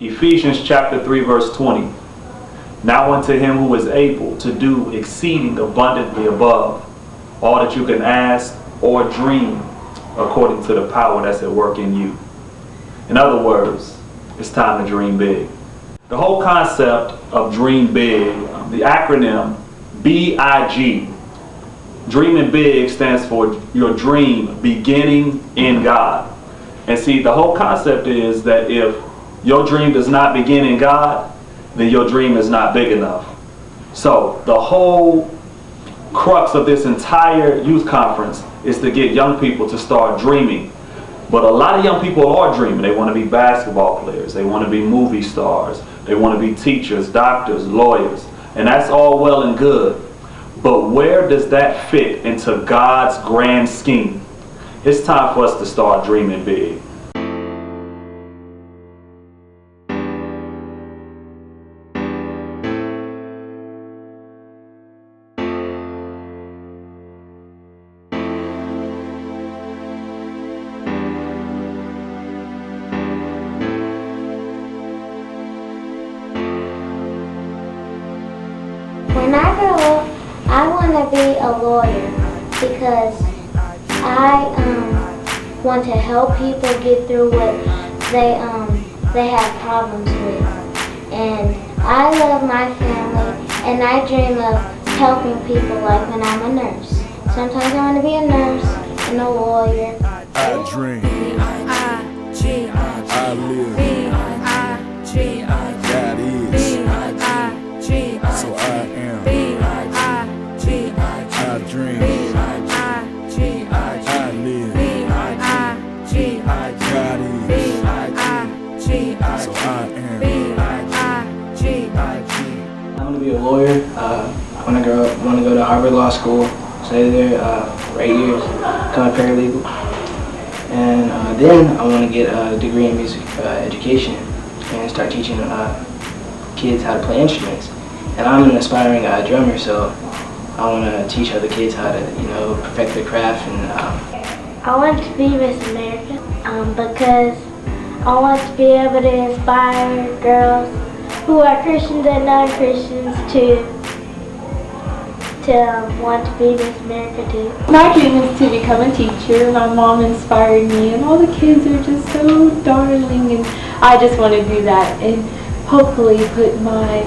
Ephesians chapter 3 verse 20. Now unto him who is able to do exceeding abundantly above all that you can ask or dream, according to the power that's at work in you. In other words, it's time to dream big. The whole concept of dream big, the acronym B.I.G, dreaming big stands for your dream beginning in God. And see, the whole concept is that if your dream does not begin in God, then your dream is not big enough. So the whole crux of this entire youth conference is to get young people to start dreaming. But a lot of young people are dreaming. They want to be basketball players. They want to be movie stars. They want to be teachers, doctors, lawyers. And that's all well and good. But where does that fit into God's grand scheme? It's time for us to start dreaming big. When I grow up, I want to be a lawyer because I want to help people get through what they have problems with. And I love my family, and I dream of helping people, like when I'm a nurse. Sometimes I want to be a nurse and a lawyer. I dream. B.I.G. I live. B.I.G. God is. B.I.G. So I am. B.I.G. I dream. B.I.G. I live. B.I.G. God is. B.I.G. So I am. B.I.G. I want to be a lawyer. I want to go to Harvard Law School, stay there for 8 years, become a paralegal. And then I want to get a degree in music education and start teaching kids how to play instruments. And I'm an aspiring drummer, so I want to teach other kids how to, perfect their craft. And I want to be Miss America because I want to be able to inspire girls who are Christians and non-Christians to want to be Miss America too. My dream is to become a teacher. My mom inspired me, and all the kids are just so darling, and I just want to do that and hopefully put my,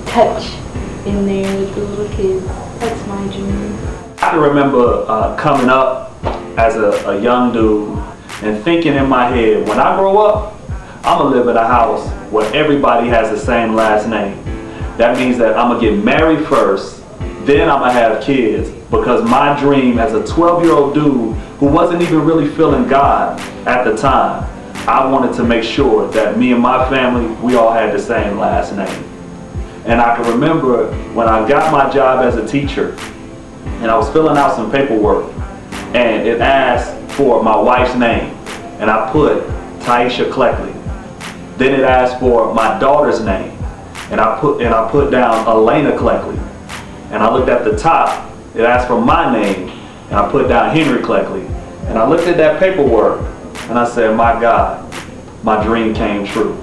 touch in there with the little kids. That's my dream. I can remember coming up as a young dude and thinking in my head, when I grow up, I'm going to live in a house where everybody has the same last name. That means that I'm going to get married first, then I'm going to have kids, because my dream as a 12-year-old dude who wasn't even really feeling God at the time, I wanted to make sure that me and my family, we all had the same last name. And I can remember when I got my job as a teacher, and I was filling out some paperwork, and it asked for my wife's name, and I put Taisha Cleckley. Then it asked for my daughter's name, and I put down Elena Cleckley. And I looked at the top, it asked for my name, and I put down Henry Cleckley. And I looked at that paperwork, and I said, my God, my dream came true.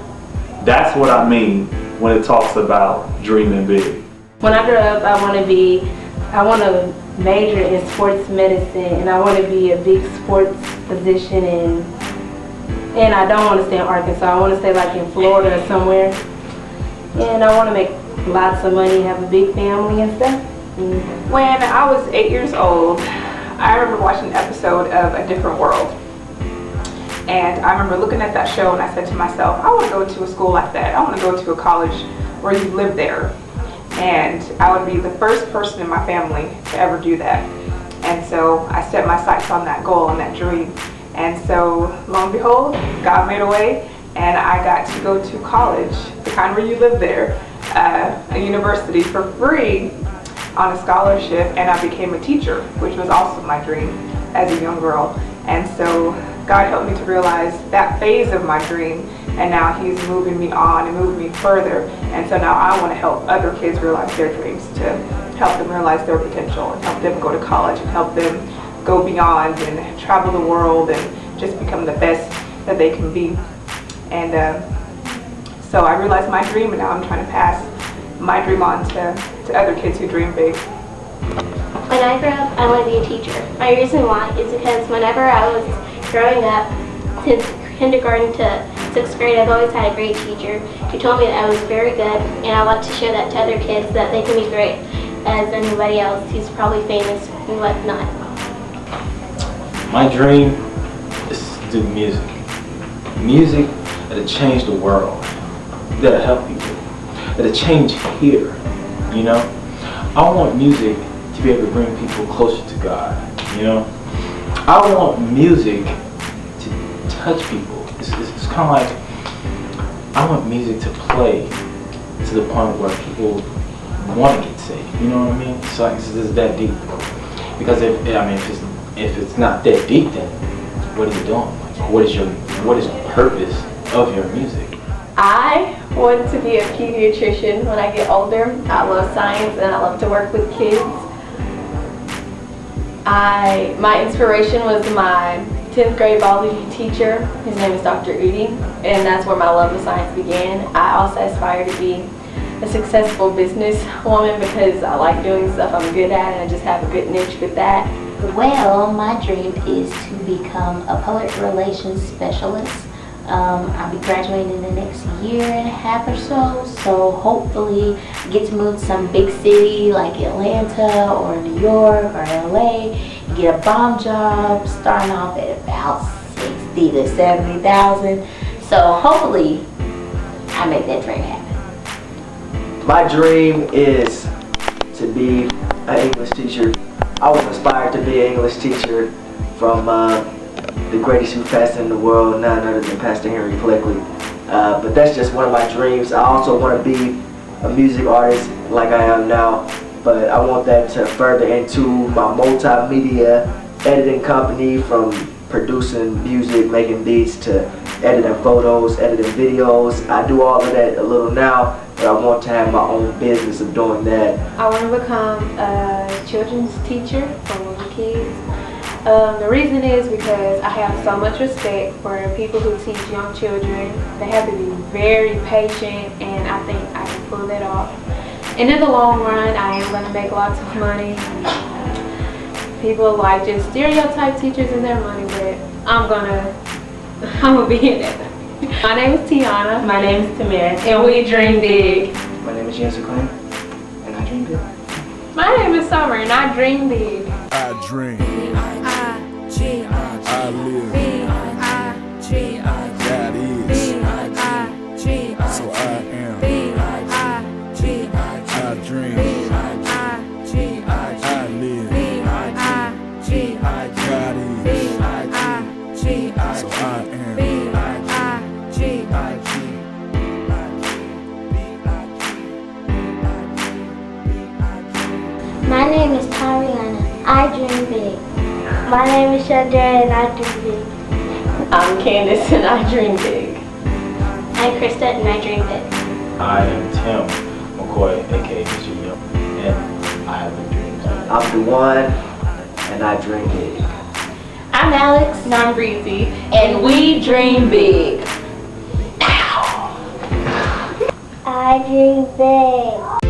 That's what I mean when it talks about dreaming big. When I grow up, I want to major in sports medicine, and I want to be a big sports physician, and I don't want to stay in Arkansas. I want to stay like in Florida or somewhere. And I want to make lots of money, have a big family and stuff. When I was 8 years old, I remember watching an episode of A Different World. And I remember looking at that show and I said to myself, I want to go to a school like that. I want to go to a college where you live there. And I would be the first person in my family to ever do that. And so I set my sights on that goal and that dream. And so lo and behold, God made a way. And I got to go to college, the kind where you live there, a university for free on a scholarship, and I became a teacher, which was also my dream as a young girl. And so God helped me to realize that phase of my dream, and now He's moving me on and moving me further. And so now I want to help other kids realize their dreams, to help them realize their potential, and help them go to college, and help them go beyond and travel the world and just become the best that they can be. And so I realized my dream, and now I'm trying to pass my dream on to other kids who dream big. When I grow up, I want to be a teacher. My reason why is because whenever I was growing up, since kindergarten to 6th grade, I've always had a great teacher who told me that I was very good, and I want to show that to other kids that they can be great as anybody else who's probably famous and whatnot. My dream is to do music. Music that'll change the world, that'll help people, that'll change here, you know? I want music to be able to bring people closer to God, you know? I want music to touch people. It's kind of like, I want music to play to the point where people want to get saved, you know what I mean? So like, it's that deep. Because if it's not that deep, then what are you doing? Like, what is the purpose of your music? I want to be a pediatrician when I get older. I love science and I love to work with kids. My inspiration was my 10th grade biology teacher. His name is Dr. Udi, and that's where my love of science began. I also aspire to be a successful businesswoman because I like doing stuff I'm good at and I just have a good niche with that. Well, my dream is to become a public relations specialist. I'll be graduating in the next year and a half or so hopefully get to move to some big city like Atlanta or New York or LA and get a bomb job starting off at about 60 to 70,000. So hopefully I make that dream happen. My dream is to be an English teacher. I was inspired to be an English teacher from the greatest youth pastor in the world, none other than Pastor Henry Fleckley. But that's just one of my dreams. I also want to be a music artist like I am now, but I want that to further into my multimedia editing company, from producing music, making beats, to editing photos, editing videos. I do all of that a little now, but I want to have my own business of doing that. I want to become a children's teacher for little kids. The reason is because I have so much respect for people who teach young children. They have to be very patient, and I think I can pull that off. And in the long run, I am going to make lots of money. People like just stereotype teachers and their money, but I'm gonna be in it. My name is Tiana. My name is Tamara, And we dream big. My name is Jensen Klein, and I dream big. My name is Summer, and I dream big. I dream. B.I.G. I live. B.I.G. That is. B.I.G. So I am. B.I.G. I dream. B.I.G. I live. B.I.G. God is. B.I.G. So I am. B.I.G. My name is Tariana. I dream big. My name is Chandra, and I dream big. I'm Candace and I dream big. I'm Krista and I dream big. I am Tim McCoy, aka Mr. Young, and I have a dream. I'm the one, and I dream big. I'm Alex and I'm Breezy, and we dream big. I dream big.